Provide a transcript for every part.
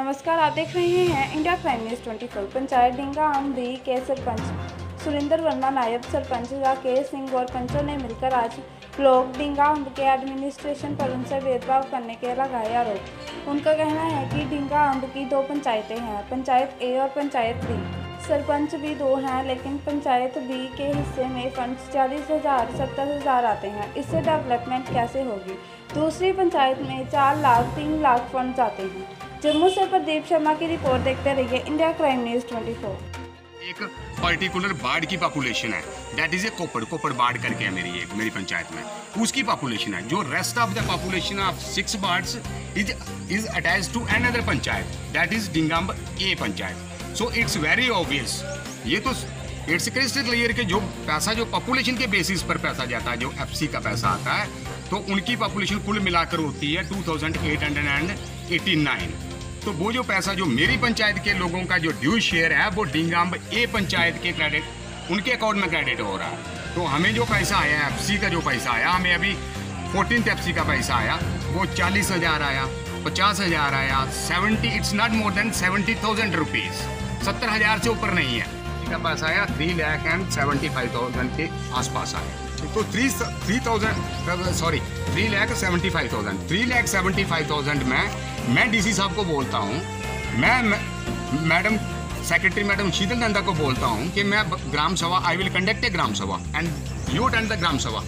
नमस्कार, आप देख रहे हैं इंडिया क्राइम न्यूज़ 24। पंचायत डिंगा आमदी के सरपंच सुरेंद्र वर्मा, नायब सरपंच राकेश सिंह और पंचों ने मिलकर आज लोग डिंगा आमद के एडमिनिस्ट्रेशन पर उनसे भेदभाव करने के लगाए आरोप। उनका कहना है कि डिंगा आमद की 2 पंचायतें हैं, पंचायत ए और पंचायत बी। सरपंच भी 2 हैं, लेकिन पंचायत बी के हिस्से में फंड्स 40,000 70,000 आते हैं। इससे डेवलपमेंट कैसे होगी? दूसरी पंचायत में 4 लाख 3 लाख फंड्स आते हैं। जम्मू से प्रदीप शर्मा की रिपोर्ट देखते रहिए इंडिया क्राइम न्यूज़ 24। एक पर्टिकुलर वार्ड की पॉपुलेशन है, दैट इज ए कोपड़ वार्ड करके है मेरी पंचायत में, उसकी पॉपुलेशन है। जो rest of the population of 6 wards is attached to another panchayat, that is Dingam a panchayat. So it's very obvious, ये तो इट्स क्रिस्टल क्लियर कि जो पैसा जो पॉपुलेशन के बेसिस पर पैसा जाता है, जो एफसी का पैसा आता है, तो उनकी पॉपुलेशन कुल मिलाकर होती है 2889। तो वो जो पैसा जो मेरी पंचायत के लोगों का जो ड्यू शेयर है वो डिंगाम ए पंचायत के क्रेडिट उनके अकाउंट में क्रेडिट हो रहा है। तो हमें जो पैसा आया एफसी का जो पैसा आया, हमें अभी 14th एफसी का पैसा आया, वो 40,000 आया, 50,000 आया, 70, it's not more than 70,000 rupees, 70,000 से ऊपर नहीं है। इसका पैसा आया 3,75,000 के आसपास आया। तो 3,75,000 मैं डीसी साहब को बोलता हूँ, मैं madam secretary madam Sheetal Nanda को बोलता हूँ कि मैं ग्राम सभा, आई विल कंडक्ट ए ग्राम सभा and you attend the gram सभा,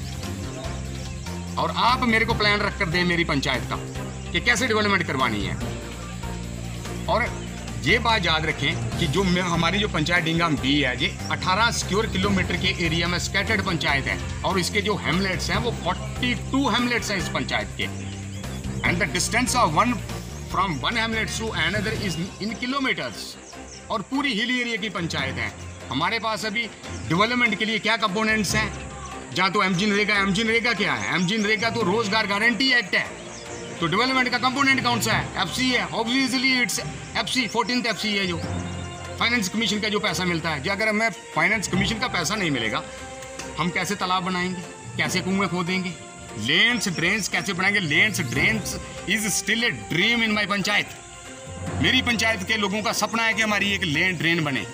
और आप मेरे को प्लान रख कर दें मेरी पंचायत का कि कैसे डेवलपमेंट करवानी है। और ये बात याद रखें कि जो हमारी जो पंचायत डिंगाम बी है, ये 18 स्क्वायर किलोमीटर के एरिया में स्कैटर्ड पंचायत है, और इसके जो हेमलेट्स हैं वो 42 हेमलेट्स हैं इस पंचायत के, and the distance of from one hamlets to another is in kilometres, और पूरी हिल एरिया की पंचायत है। हमारे पास अभी डेवलपमेंट के लिए क्या कंपोनेंट्स हैं? जहाँ तो एमजी नरेगा क्या है? एमजी नरेगा तो रोजगार गारंटी एक्ट है, तो डेवलपमेंट का कंपोनेंट कौन सा है? एफसी है, obviously it's FC, 14th FC है जो फाइनेंस कमीशन का जो पैसा मिलता है। जो अगर हमें फाइनेंस कमीशन का पैसा नहीं मिलेगा, हम कैसे तालाब बनाएंगे, कैसे कुएं खोदेंगे, लेन्स ड्रेन्स कैसे बनाएंगे? Lanes drains is still a dream in my panchayat. मेरी पंचायत के लोगों का सपना है कि हमारी एक लेन ड्रेन बने।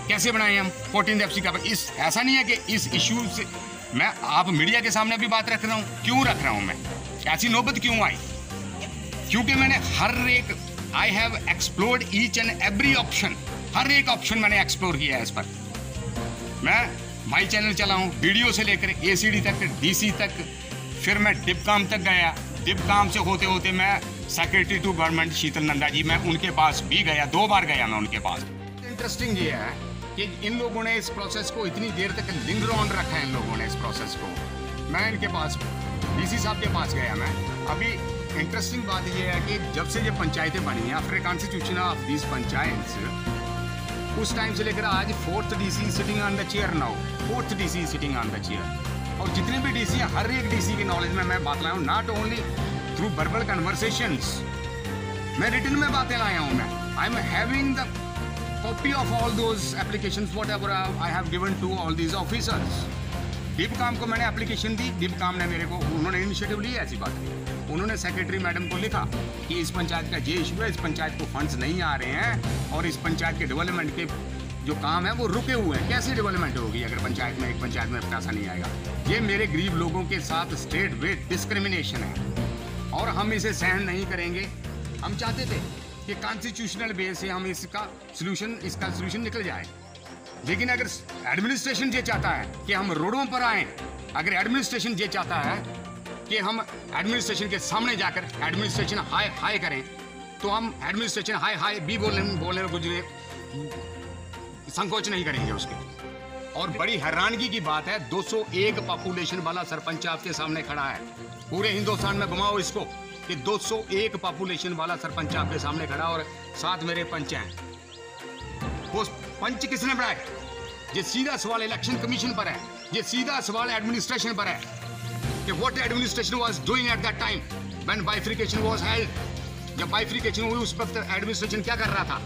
कैसे बनाएं हम 14th एफसी का? इस ऐसा नहीं है कि इस इश्यू से मैं आप मीडिया के सामने भी बात रख रहा हूँ। क्यों रख रहा हूँ मैं? ऐसी नौबत क्यों आई? क्योंकि मैंने हर एक I have explored each and every option, हर एक ऑप्शन मैंने एक्सप्लोर किया है इस पर। मैं माई चैनल चलाऊँ, वीडियो से लेकर एसीडी तक, डीसी तक, फिर मैं डिपकाम तक गया। डिपकाम से होते होते मैं secretary to government Sheetal Nanda ji, मैं उनके पास भी गया, 2 बार गया मैं उनके पास। इंटरेस्टिंग ये है कि इन लोगों ने इस प्रोसेस को इतनी देर तक लिंगर ऑन रखा है, इन लोगों ने इस प्रोसेस को। मैं इनके पास डीसी साहब के पास गया मैं अभी। इंटरेस्टिंग बात यह है कि जब से ये पंचायतें बनी हैं, after constitution of this panchayats, उस टाइम से लेकर आज 4th DC sitting on the chair now, 4th DC sitting on the chair. और जितने भी डीसी हैं, हर एक डीसी के नॉलेज में मैं बात लाया हूँ, not only through verbal conversations, मैं रिटन में बातें लाया हूँ। मैं I am having the copy of all those applications whatever I have given to all these officers. डिपकाम को मैंने एप्लीकेशन दी, डिपकाम ने मेरे को, उन्होंने इनिशिएटिव लिया, ऐसी बात नहीं। उन्होंने सेक्रेटरी मैडम को लिखा कि इस पंचायत का ये इशू है, इस पंचायत को फंड्स नहीं आ रहे हैं, और इस पंचायत के डेवलपमेंट के जो काम है वो रुके हुए हैं। कैसे डेवलपमेंट होगी अगर पंचायत में, एक पंचायत में पैसा नहीं आएगा? ये मेरे गरीब लोगों के साथ स्टेट वेट डिस्क्रिमिनेशन है, और हम इसे सहन नहीं करेंगे। हम चाहते थे कि कॉन्स्टिट्यूशनल बेस से हम इसका सोल्यूशन निकल जाए, लेकिन अगर एडमिनिस्ट्रेशन ये चाहता है कि हम रोडों पर आएँ, अगर एडमिनिस्ट्रेशन ये चाहता है कि हम एडमिनिस्ट्रेशन के सामने जाकर एडमिनिस्ट्रेशन हाय हाय करें, तो हम एडमिनिस्ट्रेशन हाय हाय भी बोलने गुजरे संकोच नहीं करेंगे उसके। और बड़ी हैरानगी की बात है, 201 पॉपुलेशन वाला सरपंच आपके सामने खड़ा है। पूरे हिंदुस्तान में घुमाओ इसको कि 201 पॉपुलेशन वाला सरपंच आपके सामने खड़ा, और 7 मेरे पंच हैं। वो पंच किसने बनाए? ये सीधा सवाल इलेक्शन कमीशन पर है, ये सीधा सवाल एडमिनिस्ट्रेशन पर है कि what administration was doing at that time when बाइफिकेशन was held. जब बाइफिकेशन हुई उस वक्त एडमिनिस्ट्रेशन क्या कर रहा था?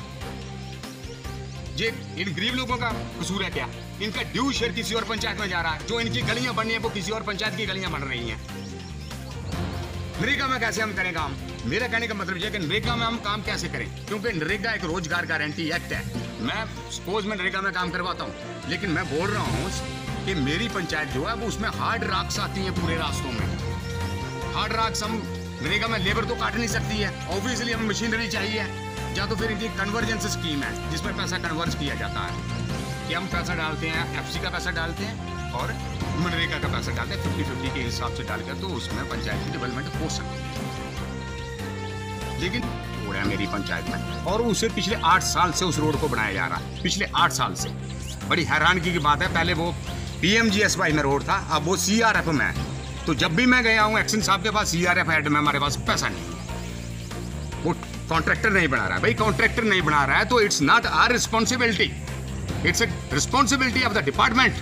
ये इन गरीब लोगों का कसूर है क्या? इनका ड्यू शेयर किसी और पंचायत में जा रहा है, जो इनकी गलियां बननी है वो किसी और पंचायत की गलियां बन रही हैं। नरेगा में कैसे हम करें काम? मेरा कहने का मतलब यह कि नरेगा में हम काम कैसे करें, क्योंकि नरेगा एक रोजगार गारंटी एक्ट है। मैं सपोज मैं नरेगा में काम करवाता हूँ, लेकिन मैं बोल रहा हूँ कि मेरी पंचायत जो है वो उसमें हार्ड रॉक्स आती हैं पूरे रास्तों में। हार्ड रॉक्स हम नरेगा में लेबर तो काट नहीं सकती है, ऑब्वियसली हमें मशीनरी चाहिए, या तो फिर इनकी कन्वर्जेंस स्कीम है जिसमें पैसा कन्वर्ज किया जाता है कि हम पैसा डालते हैं, एफसी का पैसा डालते हैं और मनरेगा का पैसा डालते हैं 50-50 के हिसाब से डालकर, तो उसमें पंचायत की डेवलपमेंट हो सकती है। लेकिन रोड है मेरी पंचायत में और उसे पिछले 8 साल से उस रोड को बनाया जा रहा है, पिछले 8 साल से। बड़ी हैरानगी की बात है, पहले वो PMGSY में रोड था, अब वो CRF में है। तो जब भी मैं गया हूँ एक्शन साहब के पास, CRF हेड में हमारे पास पैसा नहीं, वो कॉन्ट्रैक्टर नहीं बना रहा है। भाई कॉन्ट्रैक्टर नहीं बना रहा है तो it's not our responsibility, it's a responsibility of the department